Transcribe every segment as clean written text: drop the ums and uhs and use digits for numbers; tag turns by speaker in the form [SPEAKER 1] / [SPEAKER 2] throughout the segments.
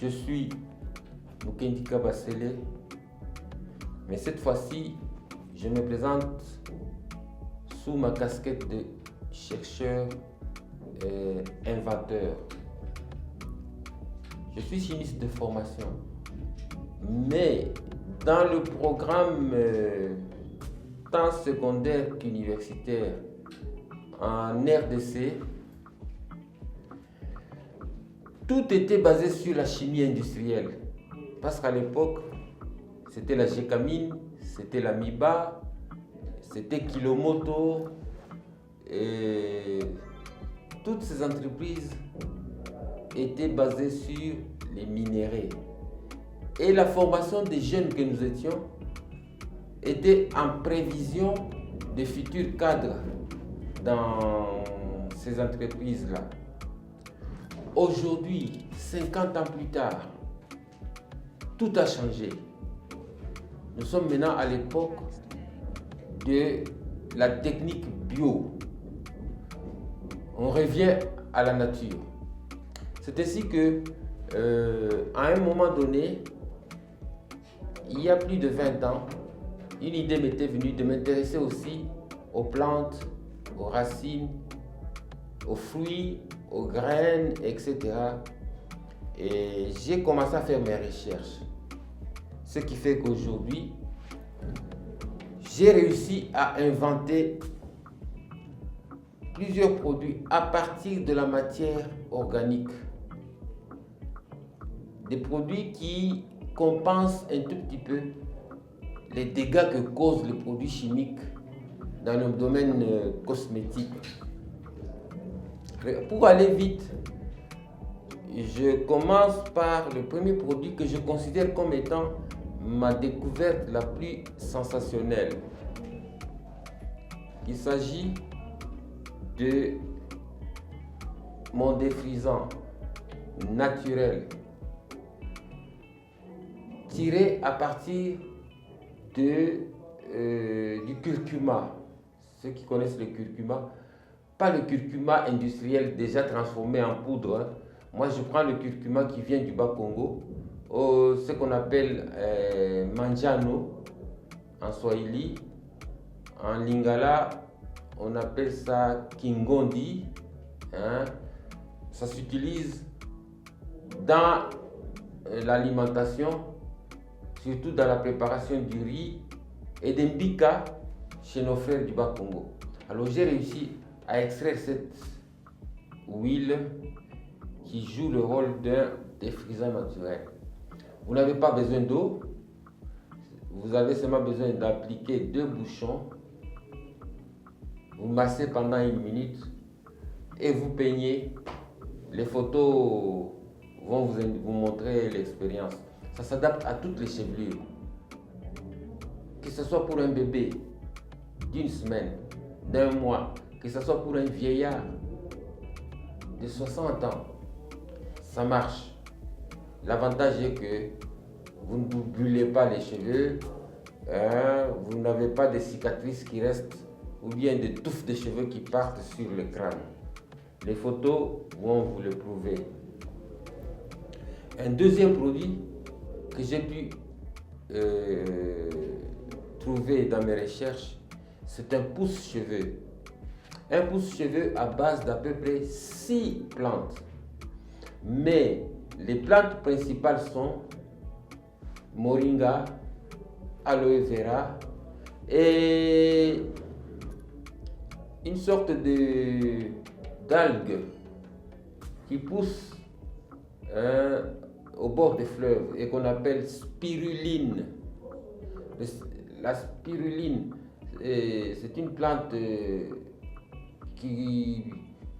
[SPEAKER 1] Je suis Mukendika Basele, mais cette fois-ci, je me présente sous ma casquette de chercheur et inventeur. Je suis chimiste de formation, mais dans le programme tant secondaire qu'universitaire en RDC, tout était basé sur la chimie industrielle. Parce qu'à l'époque, c'était la Gécamine, c'était la Miba, c'était Kilomoto, et toutes ces entreprises étaient basées sur les minéraux. Et la formation des jeunes que nous étions était en prévision des futurs cadres dans ces entreprises-là. Aujourd'hui, 50 ans plus tard, tout a changé. Nous sommes maintenant à l'époque de la technique bio. On revient à la nature. C'est ainsi que, à un moment donné, il y a plus de 20 ans, une idée m'était venue de m'intéresser aussi aux plantes, aux racines, aux fruits, aux graines, etc. Et j'ai commencé à faire mes recherches. Ce qui fait qu'aujourd'hui, j'ai réussi à inventer plusieurs produits à partir de la matière organique. Des produits qui compensent un tout petit peu les dégâts que causent les produits chimiques dans le domaine cosmétique. Pour aller vite, je commence par le premier produit que je considère comme étant ma découverte la plus sensationnelle. Il s'agit de mon défrisant naturel tiré à partir du curcuma. Ceux qui connaissent le curcuma, pas le curcuma industriel déjà transformé en poudre. Hein. Moi, je prends le curcuma qui vient du Bas-Congo, ce qu'on appelle manjano en swahili. En lingala, on appelle ça kingondi. Hein. Ça s'utilise dans l'alimentation, surtout dans la préparation du riz et des mbika chez nos frères du Bas-Congo. Alors j'ai réussi à extraire cette huile qui joue le rôle d'un défrisant naturel. Vous n'avez pas besoin d'eau, vous avez seulement besoin d'appliquer 2 bouchons, vous massez pendant 1 minute et vous peignez. Les photos vont vous montrer l'expérience. Ça s'adapte à toutes les chevelures. Que ce soit pour un bébé d'1 semaine, d'1 mois, que ce soit pour un vieillard de 60 ans, ça marche. L'avantage est que vous ne vous brûlez pas les cheveux, vous n'avez pas de cicatrices qui restent ou bien des touffes de cheveux qui partent sur le crâne. Les photos vont vous le prouver. Un deuxième produit que j'ai pu trouver dans mes recherches, c'est un pousse-cheveux. Un pousse-cheveux à base d'à peu près 6 plantes. Mais les plantes principales sont moringa, aloe vera et une sorte d'algue qui pousse au bord des fleuves et qu'on appelle spiruline. La spiruline, c'est une plante qui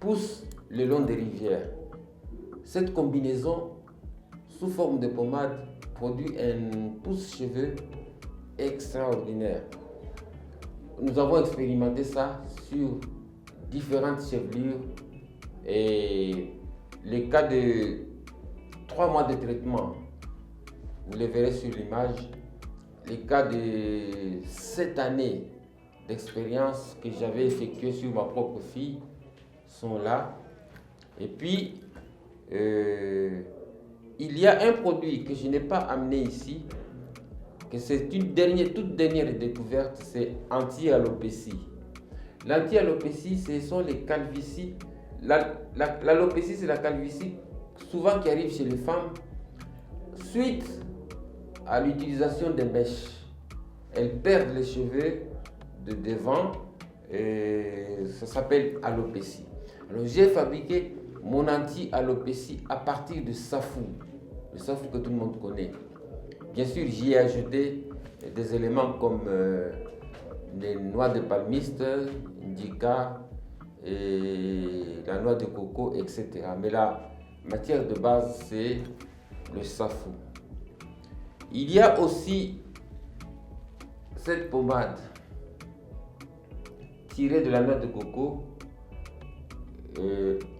[SPEAKER 1] pousse le long des rivières. Cette combinaison, sous forme de pommade, produit un pousse-cheveux extraordinaire. Nous avons expérimenté ça sur différentes chevelures et les cas de 3 mois de traitement, vous les verrez sur l'image. Les cas de 7 années d'expérience que j'avais effectué sur ma propre fille sont là. Et puis, il y a un produit que je n'ai pas amené ici, que c'est une toute dernière découverte, c'est anti-alopécie. L'anti-alopécie, ce sont les calvities. L'alopécie, c'est la calvitie souvent qui arrive chez les femmes suite à l'utilisation des mèches. Elles perdent les cheveux de devant et ça s'appelle alopécie. Alors j'ai fabriqué mon anti-alopécie à partir de safou, le safou que tout le monde connaît. Bien sûr, j'y ai ajouté des éléments comme les noix de palmiste, indica, et la noix de coco, etc. Mais la matière de base, c'est le safou. Il y a aussi cette pommade tirée de la noix de coco,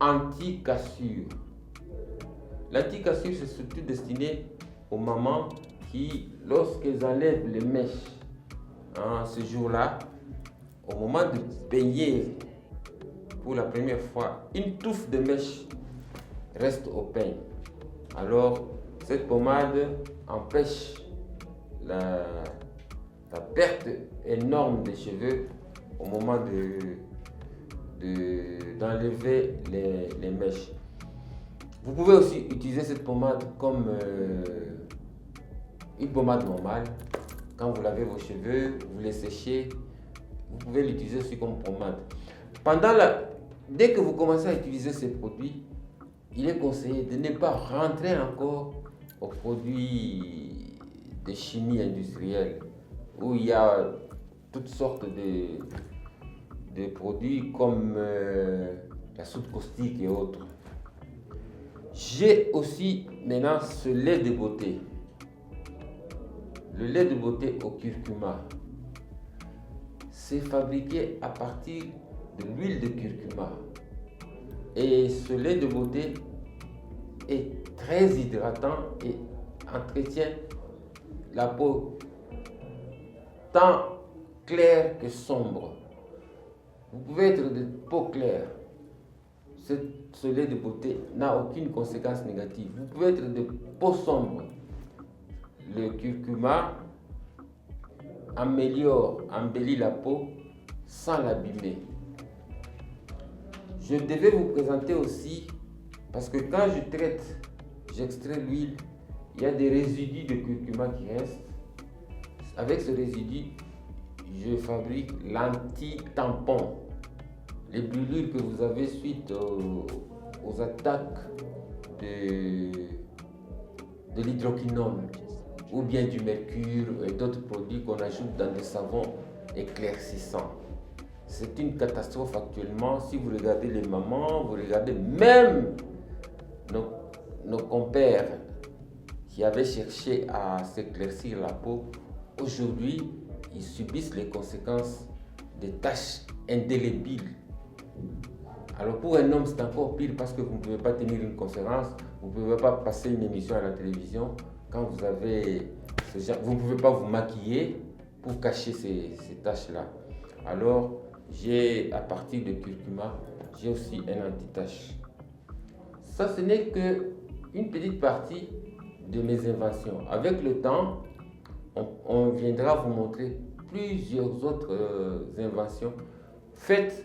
[SPEAKER 1] anti-cassure. L'anti-cassure, c'est surtout destiné aux mamans qui, lorsqu'elles enlèvent les mèches, ce jour-là, au moment de peigner pour la première fois, une touffe de mèche reste au peigne. Alors, cette pommade empêche la perte énorme des cheveux au moment d'enlever les mèches. Vous pouvez aussi utiliser cette pommade comme une pommade normale. Quand vous lavez vos cheveux, vous les séchez, vous pouvez l'utiliser aussi comme pommade. Dès que vous commencez à utiliser ces produits, il est conseillé de ne pas rentrer encore aux produits de chimie industrielle où il y a toutes sortes de produits comme la soude caustique et autres. J'ai aussi maintenant ce lait de beauté. Le lait de beauté au curcuma. C'est fabriqué à partir de l'huile de curcuma. Et ce lait de beauté est très hydratant et entretient la peau tant claire que sombre. Vous pouvez être de peau claire. Ce lait de beauté n'a aucune conséquence négative. Vous pouvez être de peau sombre. Le curcuma embellit la peau sans l'abîmer. Je devais vous présenter aussi, parce que quand je traite, j'extrais l'huile, il y a des résidus de curcuma qui restent. Avec ce résidu, je fabrique l'anti-tampon. Les brûlures que vous avez suite aux attaques de l'hydroquinone ou bien du mercure et d'autres produits qu'on ajoute dans des savons éclaircissants. C'est une catastrophe actuellement. Si vous regardez les mamans, vous regardez même nos compères qui avaient cherché à s'éclaircir la peau, aujourd'hui, ils subissent les conséquences des taches indélébiles. Alors pour un homme, c'est encore pire parce que vous ne pouvez pas tenir une conférence, vous ne pouvez pas passer une émission à la télévision quand vous avez ce genre, vous ne pouvez pas vous maquiller pour cacher ces taches-là. Alors, à partir de curcuma, j'ai aussi un anti-tache. Ça, ce n'est qu'une petite partie de mes inventions. Avec le temps, on viendra vous montrer plusieurs autres inventions faites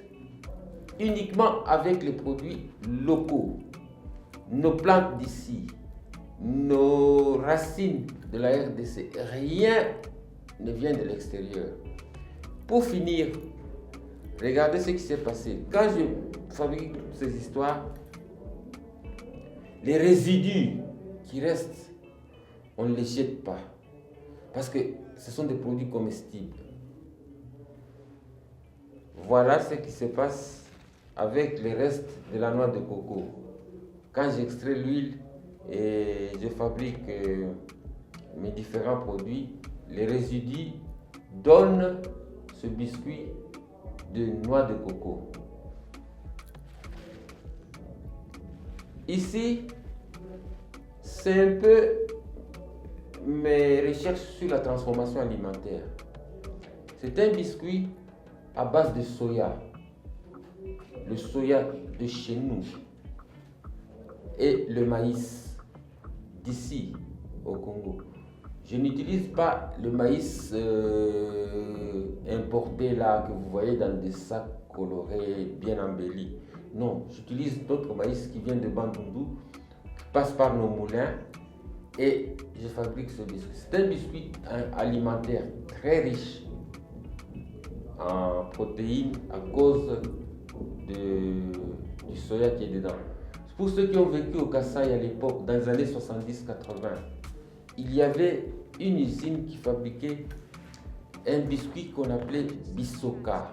[SPEAKER 1] uniquement avec les produits locaux, nos plantes d'ici, nos racines de la RDC. Rien ne vient de l'extérieur. Pour finir, regardez ce qui s'est passé. Quand je fabrique toutes ces histoires, les résidus qui restent, on ne les jette pas. Parce que ce sont des produits comestibles. Voilà ce qui se passe avec les restes de la noix de coco. Quand j'extrais l'huile et je fabrique mes différents produits, les résidus donnent ce biscuit de noix de coco. Ici, c'est un peu mes recherches sur la transformation alimentaire. C'est un biscuit à base de soya. Le soya de chez nous et le maïs. d'ici au Congo. Je n'utilise pas le maïs importé là que vous voyez dans des sacs colorés, bien embellis. Non, j'utilise d'autres maïs qui viennent de Bandundu, qui passent par nos moulins et je fabrique ce biscuit. C'est un biscuit alimentaire très riche en protéines à cause du soya qui est dedans. Pour ceux qui ont vécu au Kasaï à l'époque, dans les années 70-80, il y avait une usine qui fabriquait un biscuit qu'on appelait Bisoka.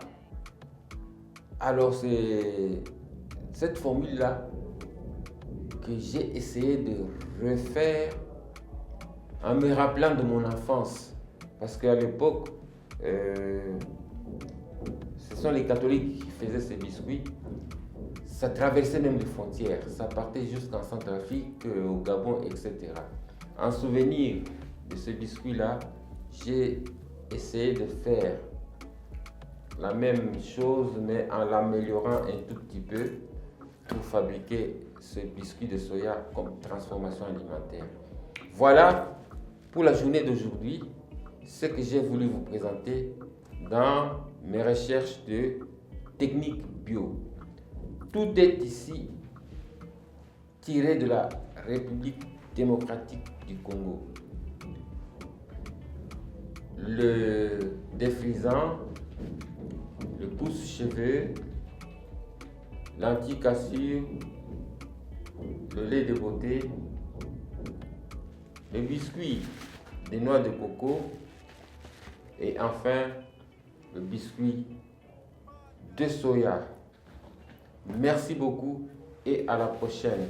[SPEAKER 1] Alors c'est cette formule-là que j'ai essayé de refaire en me rappelant de mon enfance. Parce qu'à l'époque, ce sont les catholiques qui faisaient ces biscuits. Ça traversait même les frontières. Ça partait jusqu'en Centrafrique, au Gabon, etc. En souvenir de ce biscuit-là, j'ai essayé de faire la même chose, mais en l'améliorant un tout petit peu pour fabriquer ce biscuit de soya comme transformation alimentaire. Voilà pour la journée d'aujourd'hui ce que j'ai voulu vous présenter dans mes recherches de techniques bio. Tout est ici tiré de la République démocratique du Congo. Le défrisant, le pousse-cheveux, l'anti-cassure, le lait de beauté, le biscuit des noix de coco et enfin le biscuit de soya. Merci beaucoup et à la prochaine.